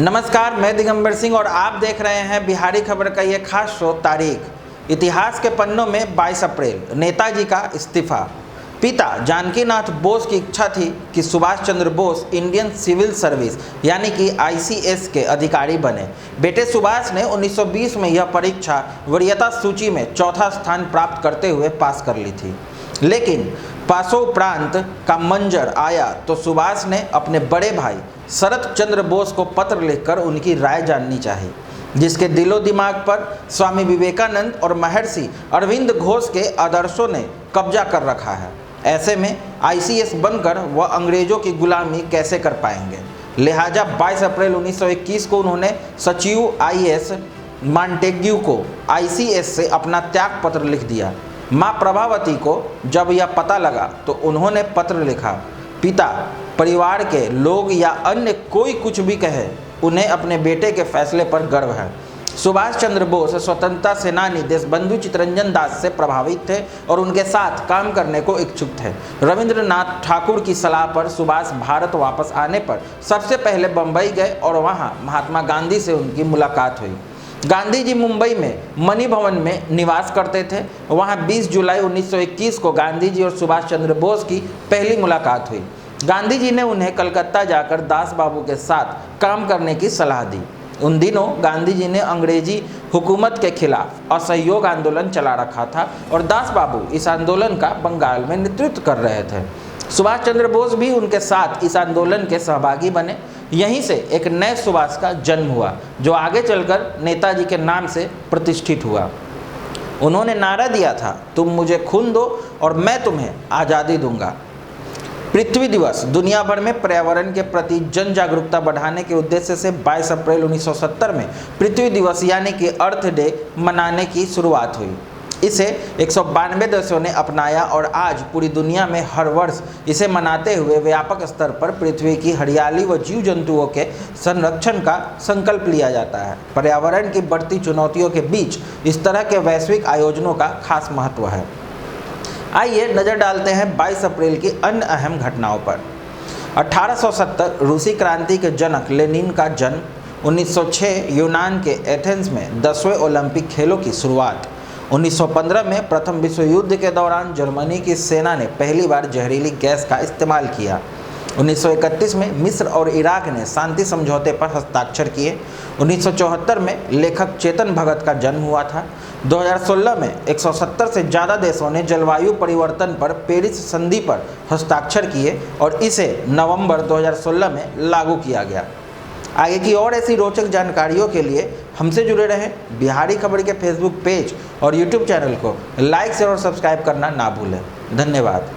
नमस्कार, मैं दिगंबर सिंह और आप देख रहे हैं बिहारी खबर का ये खास शो तारीख। इतिहास के पन्नों में 22 अप्रैल नेताजी का इस्तीफा। पिता जानकीनाथ बोस की इच्छा थी कि Subhash Chandra Bose Indian civil service यानी कि आईसीएस के अधिकारी बने। बेटे सुभाष ने 1920 में यह परीक्षा वरीयता सूची में चौथा स्थान प्राप्त करते हुए पास कर ली थी, लेकिन पासोपरांत का मंजर आया तो सुभाष ने अपने बड़े भाई शरत चंद्र बोस को पत्र लिखकर उनकी राय जाननी चाहिए, जिसके दिलो दिमाग पर स्वामी विवेकानंद और महर्षि अरविंद घोष के आदर्शों ने कब्जा कर रखा है। ऐसे में आईसीएस बनकर वह अंग्रेजों की गुलामी कैसे कर पाएंगे। लिहाजा 22 अप्रैल 1921 को उन्होंने सचिव आईएएस मॉन्टेग्यू को आईसीएस से अपना त्याग पत्र लिख दिया। माँ प्रभावती को जब यह पता लगा तो उन्होंने पत्र लिखा, पिता, परिवार के लोग या अन्य कोई कुछ भी कहे, उन्हें अपने बेटे के फैसले पर गर्व है। सुभाष चंद्र बोस स्वतंत्रता सेनानी देशबंधु चित्तरंजन दास से प्रभावित थे और उनके साथ काम करने को इच्छुक थे। रविंद्रनाथ ठाकुर की सलाह पर सुभाष भारत वापस आने पर सबसे पहले बंबई गए और वहां महात्मा गांधी से उनकी मुलाकात हुई। गांधी जी मुंबई में मणि भवन में निवास करते थे। वहां 20 जुलाई 1921 को गांधी जी और सुभाष चंद्र बोस की पहली मुलाकात हुई। गांधी जी ने उन्हें कलकत्ता जाकर दास बाबू के साथ काम करने की सलाह दी। उन दिनों गांधी जी ने अंग्रेजी हुकूमत के खिलाफ असहयोग आंदोलन चला रखा था और दास बाबू इस आंदोलन का बंगाल में नेतृत्व कर रहे थे। सुभाष चंद्र बोस भी उनके साथ इस आंदोलन के सहभागी बने। यहीं से एक नए सुभाष का जन्म हुआ, जो आगे चलकर नेताजी के नाम से प्रतिष्ठित हुआ। उन्होंने नारा दिया था, तुम मुझे खून दो और मैं तुम्हें आज़ादी दूंगा। पृथ्वी दिवस दुनिया भर में पर्यावरण के प्रति जन जागरूकता बढ़ाने के उद्देश्य से 22 अप्रैल 1970 में पृथ्वी दिवस यानी कि अर्थ डे मनाने की शुरुआत हुई। इसे 192 देशों ने अपनाया और आज पूरी दुनिया में हर वर्ष इसे मनाते हुए व्यापक स्तर पर पृथ्वी की हरियाली व जीव जंतुओं के संरक्षण का संकल्प लिया जाता है। पर्यावरण की बढ़ती चुनौतियों के बीच इस तरह के वैश्विक आयोजनों का खास महत्व है। आइए नज़र डालते हैं 22 अप्रैल की अन्य अहम घटनाओं पर। 1870 रूसी क्रांति के जनक लेनिन का जन्म। 1906 यूनान के एथेंस में 10वें ओलंपिक खेलों की शुरुआत। 1915 में प्रथम विश्व युद्ध के दौरान जर्मनी की सेना ने पहली बार जहरीली गैस का इस्तेमाल किया। 1931 में मिस्र और इराक ने शांति समझौते पर हस्ताक्षर किए। 1974 में लेखक चेतन भगत का जन्म हुआ था। 2016 में 170 से ज़्यादा देशों ने जलवायु परिवर्तन पर पेरिस संधि पर हस्ताक्षर किए और इसे नवंबर 2016 में लागू किया गया। आगे की और ऐसी रोचक जानकारियों के लिए हमसे जुड़े रहें। बिहारी खबर के फेसबुक पेज और यूट्यूब चैनल को लाइक शेयर और सब्सक्राइब करना ना भूलें। धन्यवाद।